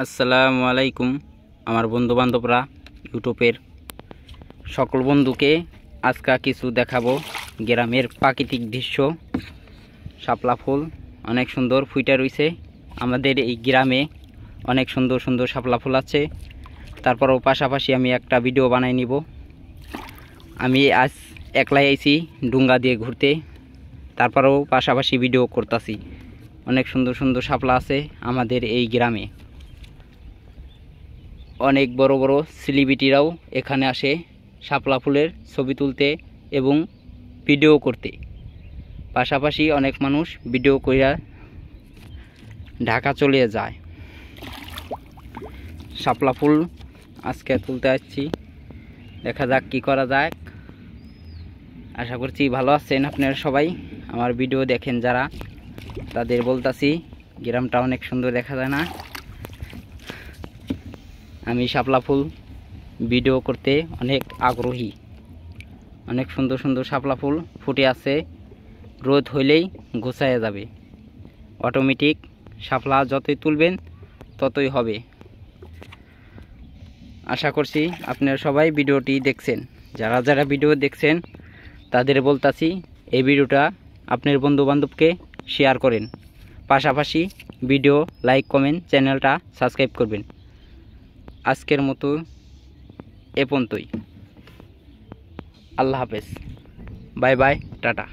আসসালামু আলাইকুম আমার বন্ধু বান্ধবরা ইউটিউবের সকল বন্ধুকে আজকে কিছু দেখাবো গ্রামের প্রাকৃতিক দৃশ্য। শাপলা ফুল অনেক সুন্দর ফুটে রয়েছে। আমাদের এই গ্রামে অনেক সুন্দর সুন্দর শাপলা ফুল আছে। তারপরেও পাশাপাশি আমি একটা ভিডিও বানাই নিব। আমি আজ একলাই আইছি ডুঙ্গা দিয়ে ঘুরতে, তারপরেও পাশাপাশি ভিডিও করতেছি। অনেক সুন্দর সুন্দর শাপলা আছে আমাদের এই গ্রামে। অনেক বড় বড় সেলিব্রিটিরাও এখানে আসে শাপলা ফুলের ছবি তুলতে এবং ভিডিও করতে। পাশাপাশি অনেক মানুষ ভিডিও কইরা ঢাকা চলে যায়। শাপলা ফুল আজকে তুলতে আসছি, দেখা যাক কি করা যায়। আশা করছি ভালো আছেন আপনারা সবাই। আমার ভিডিও দেখেন যারা, তাদের বলতাছি গ্রামটা অনেক সুন্দর দেখা যায় না? আমি শাপলা ফুল ভিডিও করতে অনেক আগ্রহী। অনেক সুন্দর সুন্দর শাপলা ফুল ফুটে আছে, রোদ হইলেই গোছায় যাবে। অটোমেটিক শাপলা যতই তুলবেন ততই হবে। আশা করছি আপনারা সবাই ভিডিওটি দেখছেন। যারা যারা ভিডিও দেখছেন তাদের বলতাছি এই ভিডিওটা আপনার বন্ধু বান্ধবকে শেয়ার করেন। পাশাপাশি ভিডিও লাইক কমেন্ট চ্যানেলটা সাবস্ক্রাইব করবেন। আজকের মতো এ পর্যন্তই। আল্লাহ হাফেজ, বাই বাই, টাটা।